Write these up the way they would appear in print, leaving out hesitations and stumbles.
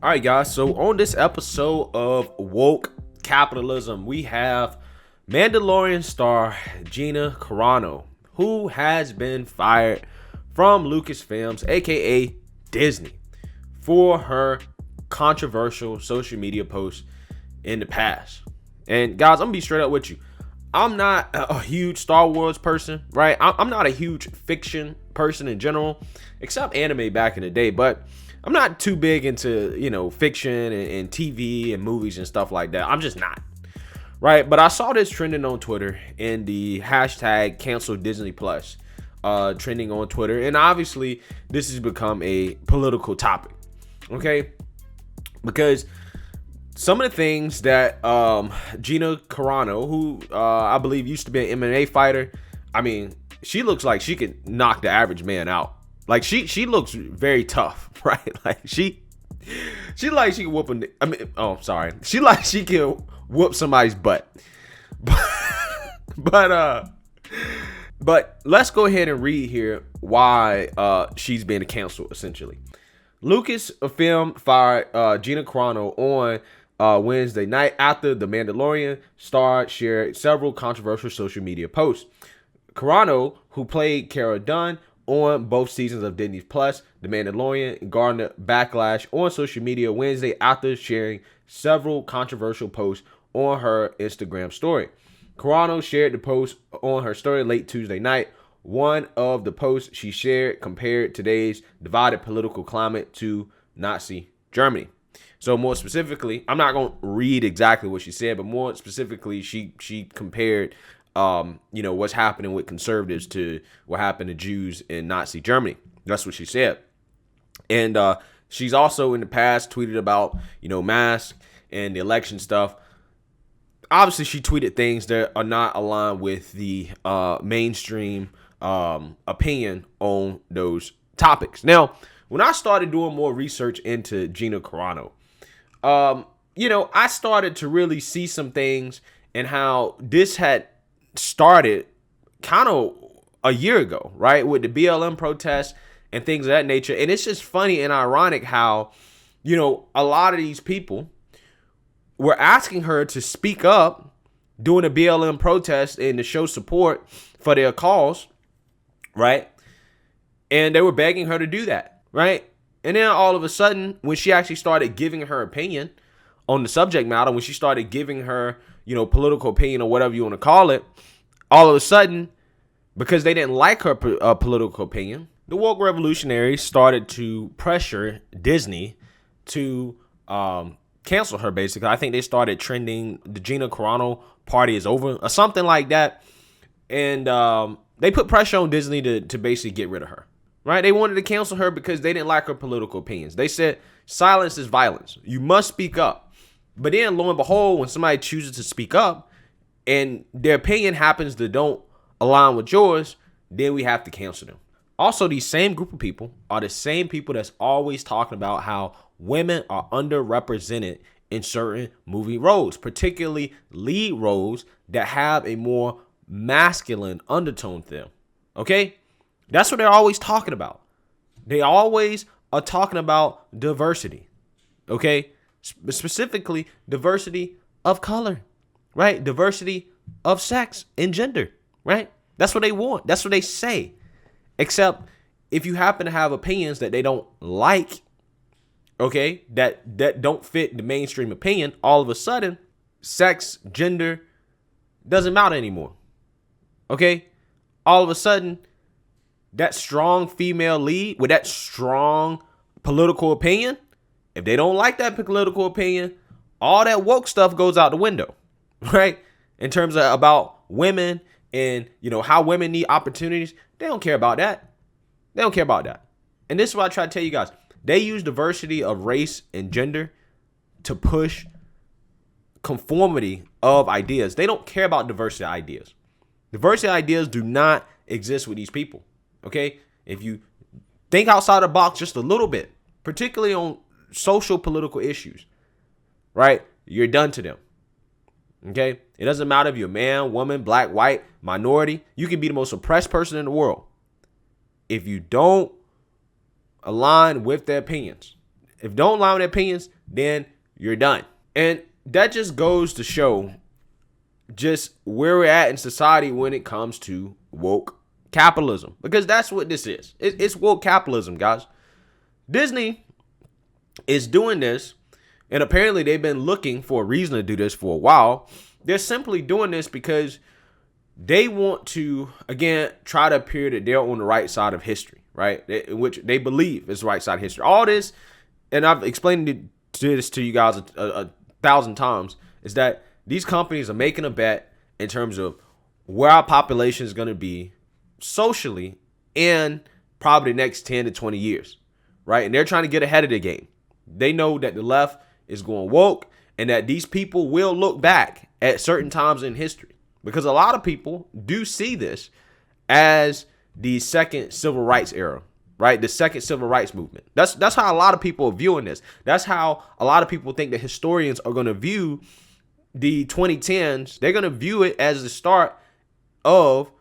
All right, guys. So on this episode of Woke Capitalism, we have Mandalorian star Gina Carano, who has been fired from Lucasfilms, aka Disney, for her controversial social media posts in the past. And guys, I'm gonna be straight up with you. I'm not a huge Star Wars person, right? I'm not a huge fiction person in general, except anime back in the day, but I'm not too big into, fiction and TV and movies and stuff like that. I'm just not, right? But I saw this trending on Twitter in the hashtag cancel Disney Plus, trending on Twitter. And obviously, this has become a political topic, okay? Because some of the things that Gina Carano, who I believe used to be an MMA fighter, I mean, she looks like she could knock the average man out. Like she looks very tough, right? Like she like she can whoop She like she can whoop somebody's butt. But let's go ahead and read here why she's being canceled essentially. Lucasfilm fired Gina Carano on Wednesday night after The Mandalorian star shared several controversial social media posts. Carano, who played Cara Dune on both seasons of Disney Plus, The Mandalorian, garnered backlash on social media Wednesday after sharing several controversial posts on her Instagram story. Carano shared the post on her story late Tuesday night. One of the posts she shared compared today's divided political climate to Nazi Germany. So more specifically, I'm not going to read exactly what she said, but more specifically, she compared what's happening with conservatives to what happened to Jews in Nazi Germany. That's what she said. And she's also in the past tweeted about, masks and the election stuff. Obviously, she tweeted things that are not aligned with the mainstream opinion on those topics. Now, when I started doing more research into Gina Carano, I started to really see some things and how this had started kind of a year ago, right? With the BLM protests and things of that nature. And it's just funny and ironic how, a lot of these people were asking her to speak up during the BLM protest and to show support for their cause, right? And they were begging her to do that, right? And then all of a sudden, when she actually started giving her opinion on the subject matter, when she started giving her, political opinion or whatever you want to call it, all of a sudden, because they didn't like her political opinion, the woke revolutionaries started to pressure Disney to cancel her, basically. I think they started trending the Gina Carano party is over or something like that. And they put pressure on Disney to basically get rid of her, right? They wanted to cancel her because they didn't like her political opinions. They said silence is violence. You must speak up. But then lo and behold, when somebody chooses to speak up and their opinion happens to don't align with yours, then we have to cancel them. Also, these same group of people are the same people that's always talking about how women are underrepresented in certain movie roles, particularly lead roles that have a more masculine undertone to them. Okay? That's what they're always talking about. They always are talking about diversity. Okay? Specifically, diversity of color, right? Diversity of sex and gender, right? That's what they want. That's what they say. Except if you happen to have opinions that they don't like, okay, that don't fit the mainstream opinion, all of a sudden, sex, gender doesn't matter anymore. Okay? All of a sudden, that strong female lead with that strong political opinion, if they don't like that political opinion, all that woke stuff goes out the window, right? In terms of about women and, how women need opportunities, they don't care about that. They don't care about that. And this is what I try to tell you guys. They use diversity of race and gender to push conformity of ideas. They don't care about diversity ideas. Diversity ideas do not exist with these people, okay? If you think outside the box just a little bit, particularly on social political issues, right? You're done to them. Okay? It doesn't matter if you're a man, woman, black, white, minority. You can be the most oppressed person in the world. If you don't align with their opinions, If don't align with their opinions, then you're done. And that just goes to show just where we're at in society when it comes to woke capitalism. Because that's what this is. It's woke capitalism, guys. Disney is doing this, and apparently they've been looking for a reason to do this for a while. They're simply doing this because they want to, again, try to appear that they're on the right side of history, right? In which they believe is the right side of history. All this, and I've explained this to you guys a thousand times, is that these companies are making a bet in terms of where our population is going to be socially in probably the next 10 to 20 years, right? And they're trying to get ahead of the game. They know that the left is going woke and that these people will look back at certain times in history, because a lot of people do see this as the second civil rights era, right? The second civil rights movement. That's how a lot of people are viewing this. That's how a lot of people think that historians are going to view the 2010s. They're going to view it as the start of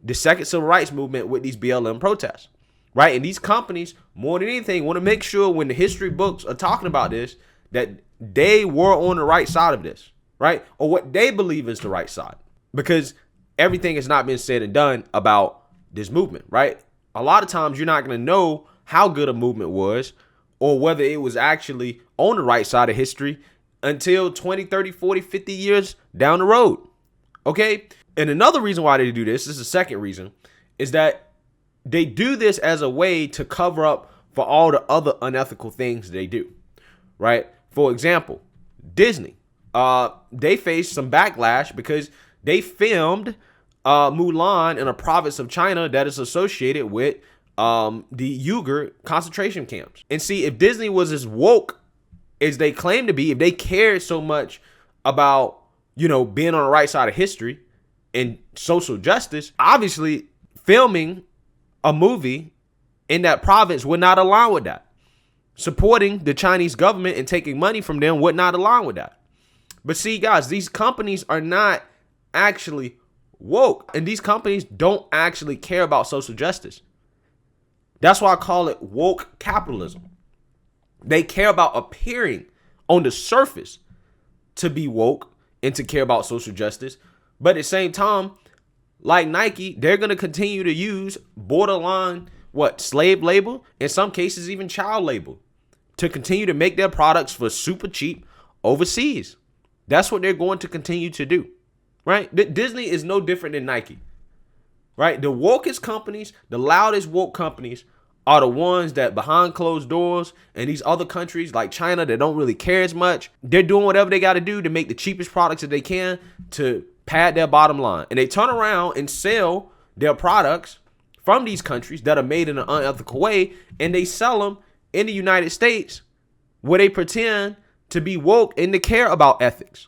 the second civil rights movement with these BLM protests, right? And these companies, more than anything, want to make sure when the history books are talking about this, that they were on the right side of this, right? Or what they believe is the right side, because everything has not been said and done about this movement, right? A lot of times you're not going to know how good a movement was or whether it was actually on the right side of history until 20, 30, 40, 50 years down the road. Okay? And another reason why they do this is the second reason, is that they do this as a way to cover up for all the other unethical things they do, right? For example, Disney, they faced some backlash because they filmed Mulan in a province of China that is associated with the Uyghur concentration camps. And see, if Disney was as woke as they claim to be, if they cared so much about, being on the right side of history and social justice, obviously filming a movie in that province would not align with that. Supporting the Chinese government and taking money from them would not align with that. But see, guys, these companies are not actually woke, and these companies don't actually care about social justice. That's why I call it woke capitalism. They care about appearing on the surface to be woke and to care about social justice, but at the same time, like Nike, they're going to continue to use borderline slave labor, in some cases even child labor, to continue to make their products for super cheap overseas. That's what they're going to continue to do. Right? Disney is no different than Nike, right? The wokest companies, the loudest woke companies are the ones that behind closed doors in these other countries like China that don't really care as much. They're doing whatever they got to do to make the cheapest products that they can to pad their bottom line. And they turn around and sell their products from these countries that are made in an unethical way, and they sell them in the United States where they pretend to be woke and to care about ethics.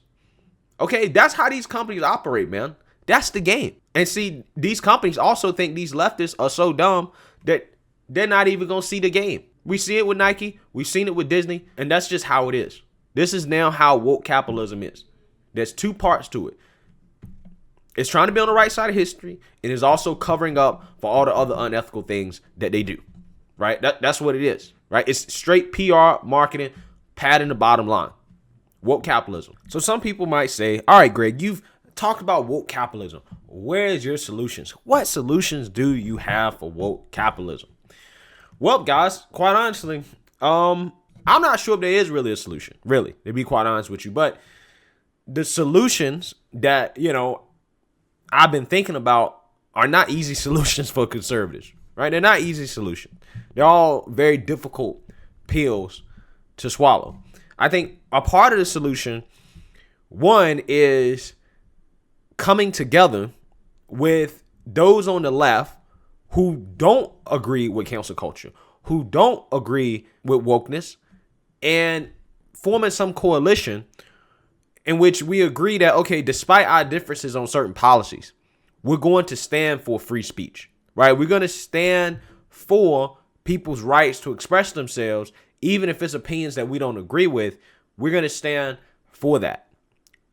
Okay, that's how these companies operate, man. That's the game. And see, these companies also think these leftists are so dumb that they're not even going to see the game. We see it with Nike. We've seen it with Disney. And that's just how it is. This is now how woke capitalism is. There's two parts to it. It's trying to be on the right side of history. And it's also covering up for all the other unethical things that they do. Right? That's what it is. Right? It's straight PR, marketing, padding the bottom line. Woke capitalism. So some people might say, all right, Greg, you've talked about woke capitalism. Where's your solutions? What solutions do you have for woke capitalism? Well, guys, quite honestly, I'm not sure if there is really a solution, really, to be quite honest with you. But the solutions that, I've been thinking about are not easy solutions for conservatives, right? They're not easy solutions. They're all very difficult pills to swallow. I think a part of the solution, one, is coming together with those on the left who don't agree with cancel culture, who don't agree with wokeness, and forming some coalition in which we agree that, okay, despite our differences on certain policies, we're going to stand for free speech, right? We're going to stand for people's rights to express themselves. Even if it's opinions that we don't agree with, we're going to stand for that,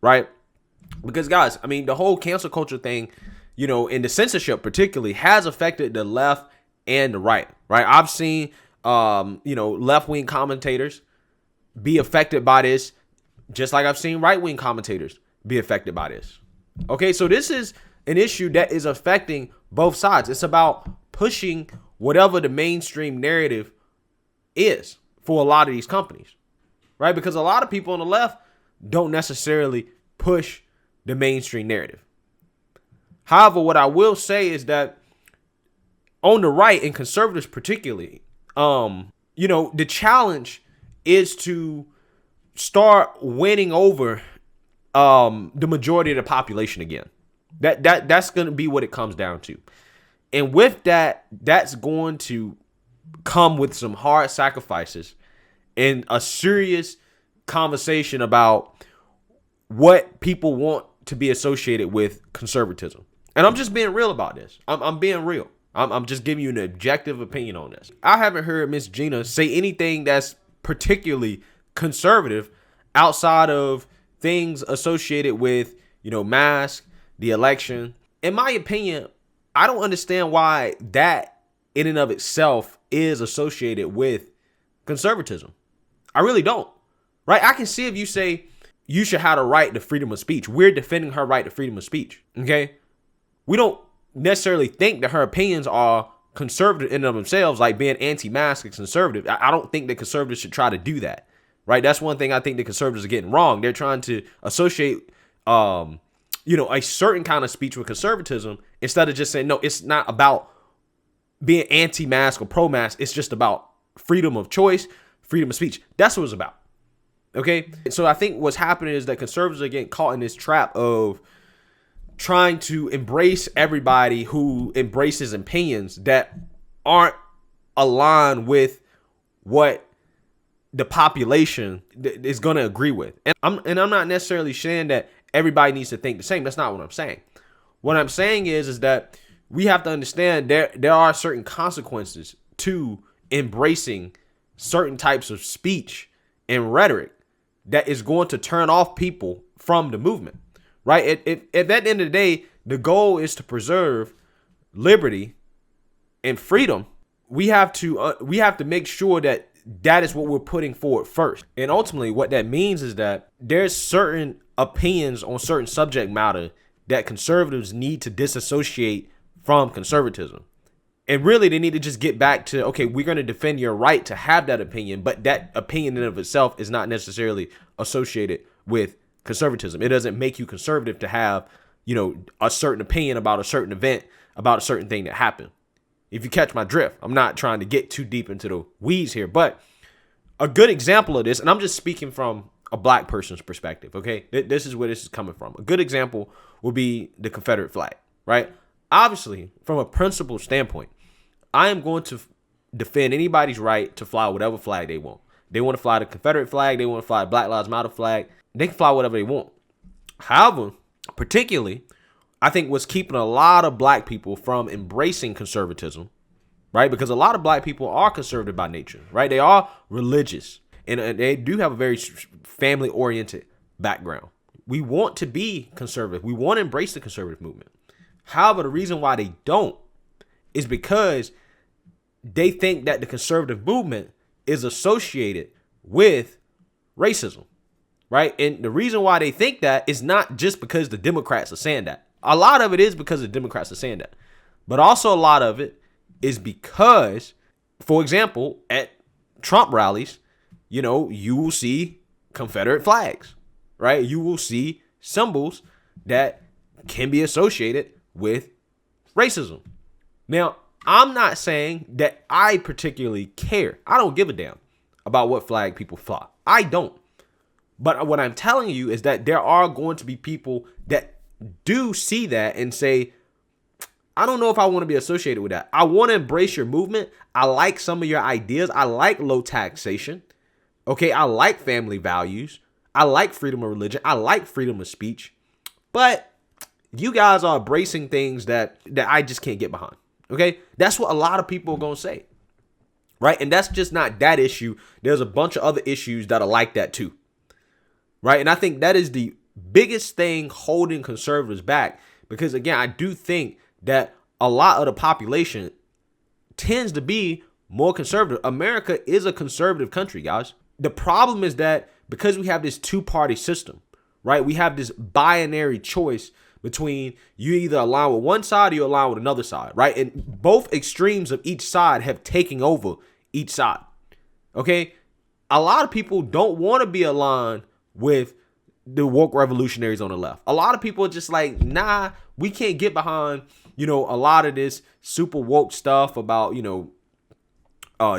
right? Because, guys, I mean, the whole cancel culture thing, and the censorship particularly has affected the left and the right, right? I've seen left-wing commentators be affected by this, just like I've seen right-wing commentators be affected by this. Okay, so this is an issue that is affecting both sides. It's about pushing whatever the mainstream narrative is for a lot of these companies, right? Because a lot of people on the left don't necessarily push the mainstream narrative. However, what I will say is that on the right, and conservatives particularly, the challenge is to start winning over the majority of the population again. That's going to be what it comes down to. And with that, that's going to come with some hard sacrifices and a serious conversation about what people want to be associated with conservatism. And I'm just being real about this. I'm being real. I'm just giving you an objective opinion on this. I haven't heard Miss Gina say anything that's particularly conservative outside of things associated with, masks, the election. In my opinion, I don't understand why that in and of itself is associated with conservatism. I really don't. Right? I can see if you say you should have the right to freedom of speech. We're defending her right to freedom of speech. Okay? We don't necessarily think that her opinions are conservative in and of themselves, like being anti-mask is conservative. I don't think that conservatives should try to do that. Right? That's one thing I think the conservatives are getting wrong. They're trying to associate a certain kind of speech with conservatism instead of just saying, no, it's not about being anti-mask or pro-mask. It's just about freedom of choice, freedom of speech. That's what it's about. Okay. So I think what's happening is that conservatives are getting caught in this trap of trying to embrace everybody who embraces opinions that aren't aligned with what the population is going to agree with. And I'm not necessarily saying that everybody needs to think the same. That's not what I'm saying. What I'm saying is that we have to understand there are certain consequences to embracing certain types of speech and rhetoric that is going to turn off people from the movement, right? At the end of the day, the goal is to preserve liberty and freedom. We have to make sure that is what we're putting forward first. And ultimately, what that means is that there's certain opinions on certain subject matter that conservatives need to disassociate from conservatism. And really, they need to just get back to, okay, we're going to defend your right to have that opinion, but that opinion in of itself is not necessarily associated with conservatism. It doesn't make you conservative to have, a certain opinion about a certain event, about a certain thing that happened. If you catch my drift, I'm not trying to get too deep into the weeds here, but a good example of this, and I'm just speaking from a black person's perspective, okay? This is where this is coming from. A good example would be the Confederate flag, right? Obviously, from a principle standpoint, I am going to defend anybody's right to fly whatever flag they want. They want to fly the Confederate flag. They want to fly Black Lives Matter flag. They can fly whatever they want. However, particularly, I think what's keeping a lot of black people from embracing conservatism, right? Because a lot of black people are conservative by nature, right? They are religious and they do have a very family-oriented background. We want to be conservative. We want to embrace the conservative movement. However, the reason why they don't is because they think that the conservative movement is associated with racism, right? And the reason why they think that is not just because the Democrats are saying that. A lot of it is because the Democrats are saying that. But also a lot of it is because, for example, at Trump rallies, you will see Confederate flags, right? You will see symbols that can be associated with racism. Now, I'm not saying that I particularly care. I don't give a damn about what flag people fly. I don't. But what I'm telling you is that there are going to be people that do see that and say, I don't know if I want to be associated with that. I want to embrace your movement. I like some of your ideas. I like low taxation. Okay, I like family values. I like freedom of religion. I like freedom of speech. But you guys are embracing things that I just can't get behind. Okay, that's what a lot of people are going to say. Right. And that's just not that issue. There's a bunch of other issues that are like that, too. Right. And I think that is the biggest thing holding conservatives back, because, again, I do think that a lot of the population tends to be more conservative. America is a conservative country, guys. The problem is that because we have this two-party system, right? We have this binary choice between you either align with one side or you align with another side, right? And both extremes of each side have taken over each side. Okay? A lot of people don't want to be aligned with the woke revolutionaries on the left. A lot of people are just like, nah, we can't get behind, a lot of this super woke stuff about,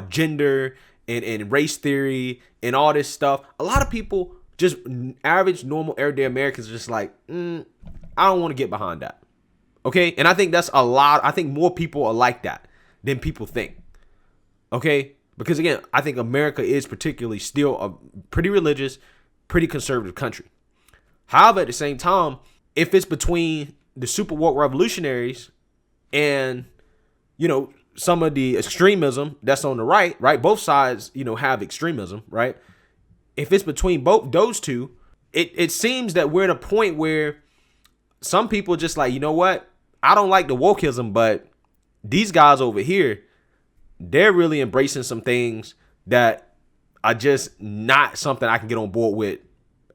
gender and race theory and all this stuff. A lot of people, just average, normal, everyday Americans, are just like, I don't want to get behind that. Okay? And I think that's a lot. I think more people are like that than people think. Okay? Because again, I think America is particularly still a pretty religious, pretty conservative country. However, at the same time, if it's between the super woke revolutionaries and, some of the extremism that's on the right, both sides, have extremism, right? If it's between both those two, it seems that we're at a point where some people just like, you know what? I don't like the wokeism, but these guys over here, they're really embracing some things that are just not something I can get on board with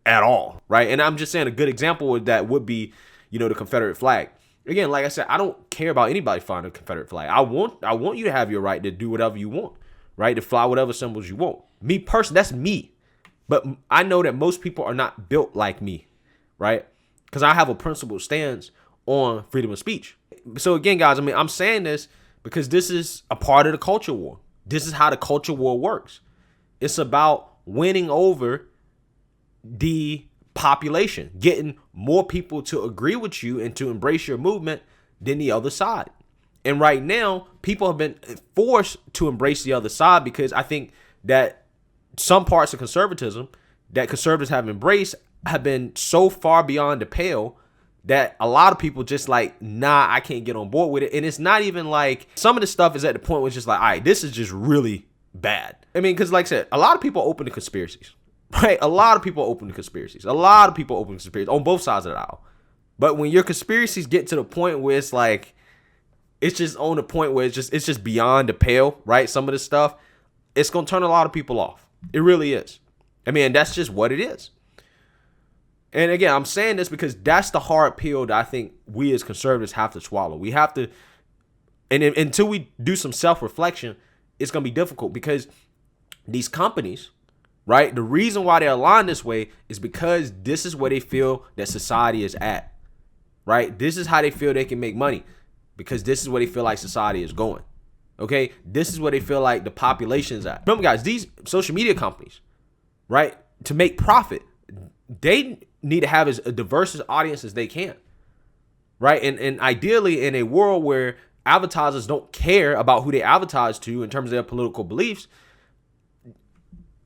at all, right? And I'm just saying a good example of that would be, the Confederate flag. Again, like I said, I don't care about anybody flying a Confederate flag. I want you to have your right to do whatever you want, right? To fly whatever symbols you want. Me personally, that's me. But I know that most people are not built like me, right? Because I have a principled stance on freedom of speech. So again, guys, I'm saying this because this is a part of the culture war. This is how the culture war works. It's about winning over the population, getting more people to agree with you and to embrace your movement than the other side. And right now, people have been forced to embrace the other side because I think that some parts of conservatism that conservatives have embraced have been so far beyond the pale that a lot of people just like, nah, I can't get on board with it. And it's not even like some of the stuff is at the point where it's just like, all right, this is just really bad. Because like I said, a lot of people are open to conspiracies. Right? A lot of people are open to conspiracies. A lot of people are open to conspiracies on both sides of the aisle. But when your conspiracies get to the point where it's like, it's just on the point where it's just beyond the pale, right? Some of this stuff, it's going to turn a lot of people off. It really is. That's just what it is. And again, I'm saying this because that's the hard pill that I think we as conservatives have to swallow. We have to, and until we do some self-reflection, it's going to be difficult because these companies, right? The reason why they're aligned this way is because this is where they feel that society is at, right? This is how they feel they can make money because this is where they feel like society is going, okay? This is where they feel like the population is at. Remember, guys, these social media companies, right, to make profit, they need to have as a diverse audience as they can, right? And ideally, in a world where advertisers don't care about who they advertise to in terms of their political beliefs,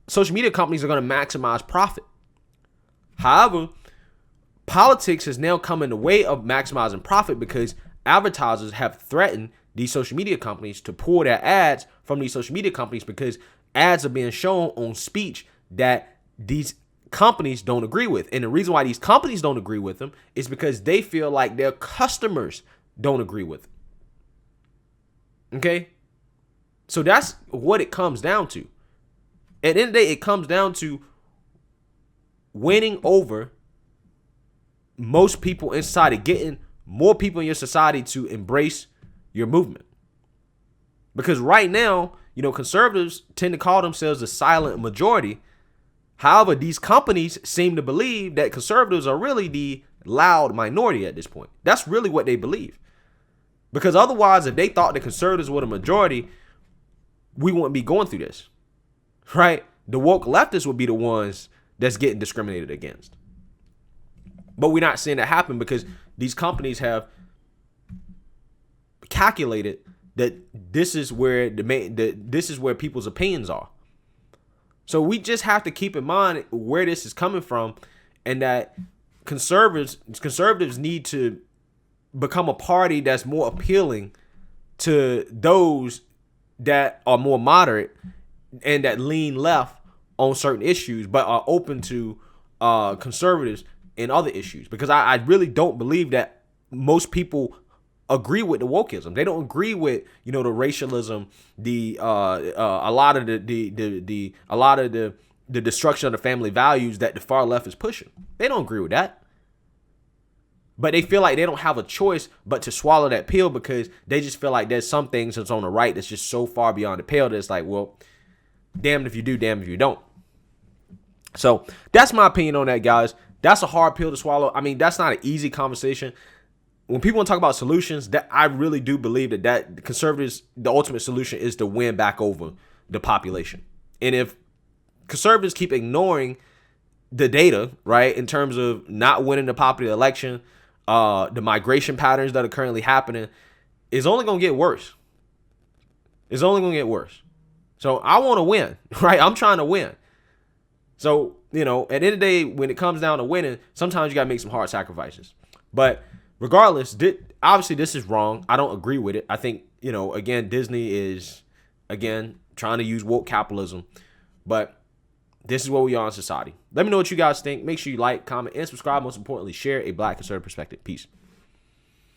social media companies are going to maximize profit. However, politics has now come in the way of maximizing profit because advertisers have threatened these social media companies to pull their ads from these social media companies because ads are being shown on speech that these companies don't agree with. And the reason why these companies don't agree with them is because they feel like their customers don't agree with them. Okay? So that's what it comes down to. At the end of the day, it comes down to winning over most people in society, getting more people in your society to embrace your movement. Because right now, conservatives tend to call themselves a silent majority. However, these companies seem to believe that conservatives are really the loud minority at this point. That's really what they believe. Because otherwise, if they thought the conservatives were the majority, we wouldn't be going through this. Right? The woke leftists would be the ones that's getting discriminated against. But we're not seeing that happen because these companies have calculated that this is where this is where people's opinions are. So we just have to keep in mind where this is coming from, and that conservatives need to become a party that's more appealing to those that are more moderate and that lean left on certain issues, but are open to conservatives in other issues. Because I really don't believe that most people agree with the wokeism. They don't agree with, you know, the racialism, the a lot of the destruction of the family values that the far left is pushing. They don't agree with that. But they feel like they don't have a choice but to swallow that pill, because they just feel like there's some things that's on the right that's just so far beyond the pale that it's like, well, damned if you do, damned if you don't. So that's my opinion on that, guys. That's a hard pill to swallow. I mean, that's not an easy conversation. When people want to talk about solutions, that I really do believe that conservatives, the ultimate solution is to win back over the population. And if conservatives keep ignoring the data, right, in terms of not winning the popular election, the migration patterns that are currently happening, is only going to get worse. It's only going to get worse. So I want to win, right? I'm trying to win. So, you know, at the end of the day, when it comes down to winning, sometimes you got to make some hard sacrifices. But regardless, obviously this is wrong. I don't agree with it. I think, you know, again, Disney is, again, trying to use woke capitalism. But this is where we are in society. Let me know what you guys think. Make sure you like, comment, and subscribe. Most importantly, share a Black conservative perspective. Peace.